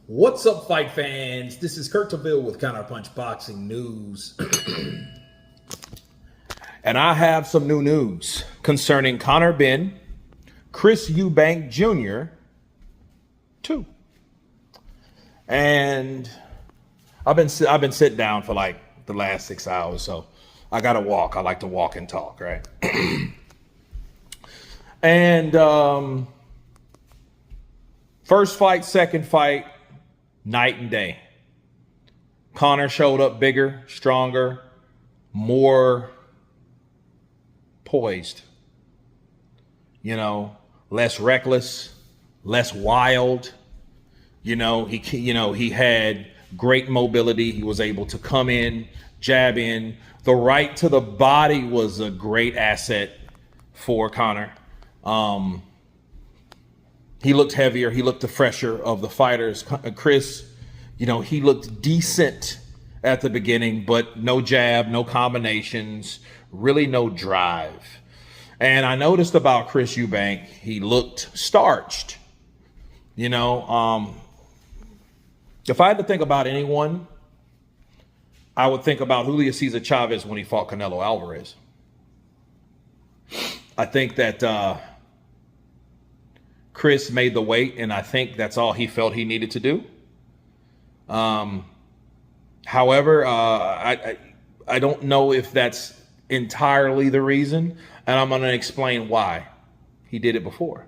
What's up, fight fans? This is Kurt Taville with Counterpunch Boxing News. And I have some new news concerning Conor Benn, Chris Eubank Jr. too. And I've been sitting down for like the last 6 hours, so I gotta walk. I like to walk and talk, right? And first fight, second fight, night and day. Conor showed up bigger, stronger, more poised. Less reckless, less wild. He had great mobility. He was able to come in, jab in. The right to the body was a great asset for Conor. He looked heavier. He looked the fresher of the fighters. Chris, he looked decent at the beginning, but no jab, no combinations, really no drive. And I noticed about Chris Eubank, he looked starched. If I had to think about anyone, I would think about Julio Cesar Chavez when he fought Canelo Alvarez. I think that Chris made the weight, and I think that's all he felt he needed to do. However, I don't know if that's entirely the reason, and I'm going to explain why he did it before.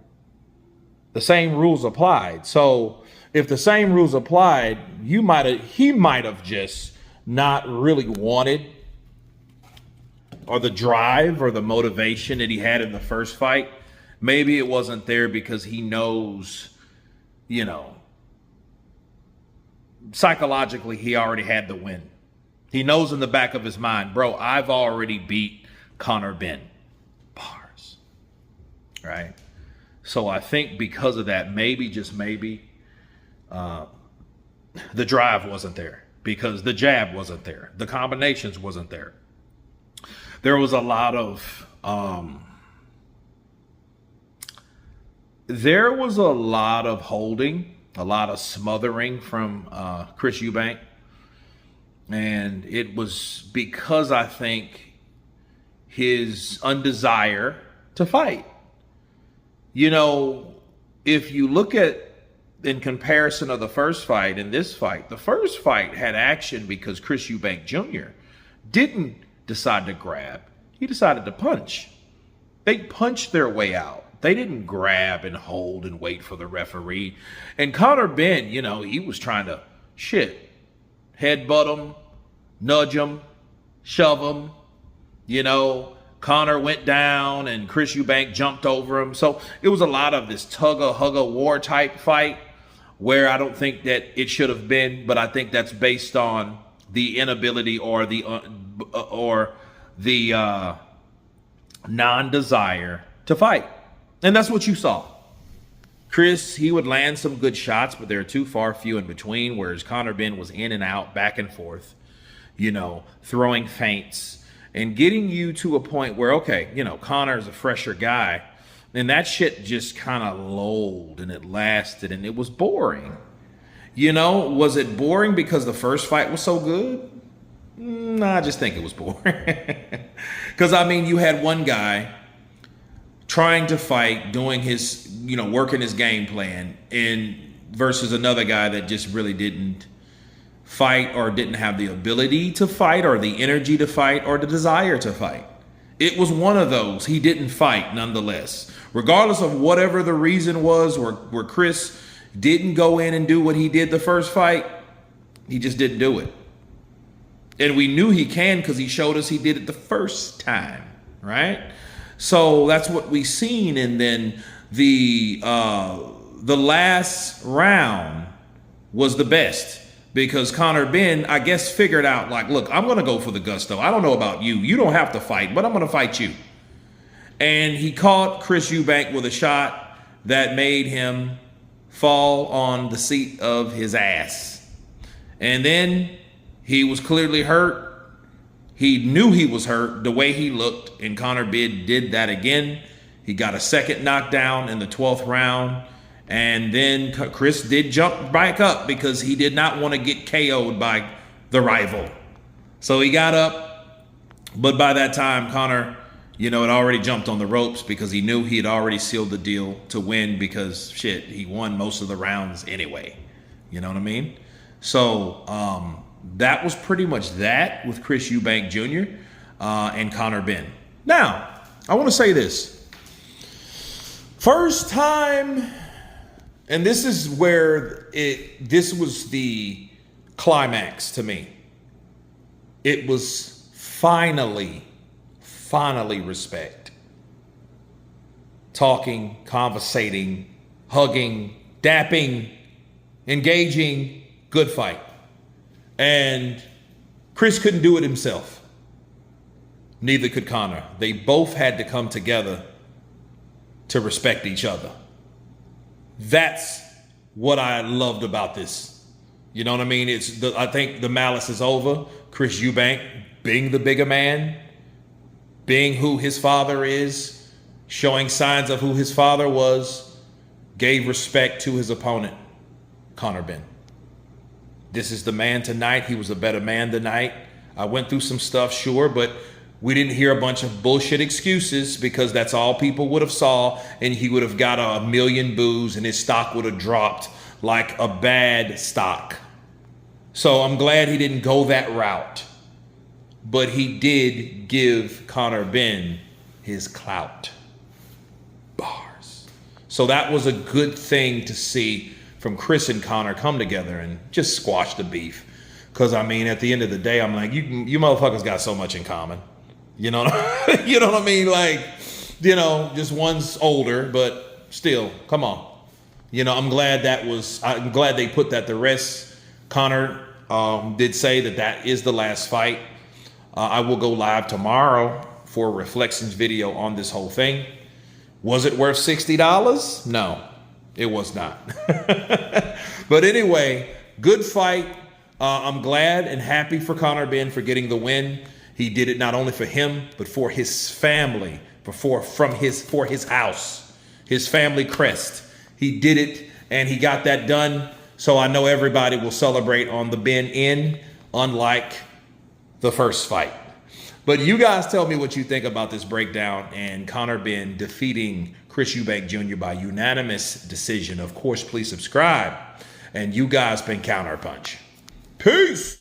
The same rules applied. So if the same rules applied, he might have just not really wanted, or the drive or the motivation that he had in the first fight. Maybe it wasn't there because he knows, psychologically he already had the win. He knows in the back of his mind, bro, I've already beat Conor Benn. Bars. Right? So I think because of that, maybe, just maybe, the drive wasn't there. Because the jab wasn't there. The combinations wasn't there. There was a lot of holding, a lot of smothering from Chris Eubank. And it was because I think his undesire to fight. If you look at, in comparison of the first fight and this fight, the first fight had action because Chris Eubank Jr. didn't decide to grab. He decided to punch. They punched their way out. They didn't grab and hold and wait for the referee. And Conor Benn, he was trying to headbutt him, nudge him, shove him. Conor went down and Chris Eubank jumped over him. So it was a lot of this tug-of-war type fight where I don't think that it should have been, but I think that's based on the inability or the non-desire to fight. And that's what you saw. Chris, he would land some good shots, but they're too few in between, whereas Conor Benn was in and out, back and forth, throwing feints and getting you to a point where, okay, Conor's a fresher guy, and that shit just kind of lulled and it lasted and it was boring. Was it boring because the first fight was so good? Nah, I just think it was boring. Because, you had one guy trying to fight, doing his, working his game plan, and versus another guy that just really didn't fight or didn't have the ability to fight or the energy to fight or the desire to fight. It was one of those. He didn't fight nonetheless. Regardless of whatever the reason was where Chris didn't go in and do what he did the first fight, he just didn't do it. And we knew he can because he showed us he did it the first time, right? So that's what we seen. And then the last round was the best because Conor Benn, I guess, figured out, like, look, I'm going to go for the gusto. I don't know about you. You don't have to fight, but I'm going to fight you. And he caught Chris Eubank with a shot that made him fall on the seat of his ass. And then he was clearly hurt. He knew he was hurt the way he looked, and Conor Benn did that again. He got a second knockdown in the 12th round, And then Chris did jump back up because he did not want to get KO'd by the rival. So he got up, but by that time, Conor, had already jumped on the ropes because he knew he had already sealed the deal to win because, shit, he won most of the rounds anyway. You know what I mean? So that was pretty much that with Chris Eubank Jr. And Conor Benn. Now, I want to say this. First time, and this is where this was the climax to me. It was finally respect. Talking, conversating, hugging, dapping, engaging, good fight. And Chris couldn't do it himself. Neither could Conor. They both had to come together to respect each other. That's what I loved about this. You know what I mean? I think the malice is over. Chris Eubank, being the bigger man, being who his father is, showing signs of who his father was, gave respect to his opponent, Conor Benn. This is the man tonight. He was a better man tonight. I went through some stuff, sure, but we didn't hear a bunch of bullshit excuses because that's all people would have saw, and he would have got a million boos and his stock would have dropped like a bad stock. So I'm glad he didn't go that route. But he did give Conor Benn his clout. Bars. So that was a good thing to see from Chris and Conor come together and just squash the beef. Because, I mean, at the end of the day, I'm like, you motherfuckers got so much in common. You know, you know what I mean? Like, just one's older, but still, come on. I'm glad they put that to rest. Conor did say that is the last fight. I will go live tomorrow for a reflections video on this whole thing. Was it worth $60? No, it was not. But anyway, good fight. I'm glad and happy for Conor Benn for getting the win. He did it not only for him, but for his family, for his house, his family crest. He did it and he got that done. So I know everybody will celebrate on the Benn end, unlike the first fight. But you guys tell me what you think about this breakdown and Conor Benn defeating Chris Eubank Jr. by unanimous decision. Of course, please subscribe. And you guys been Counterpunch. Peace.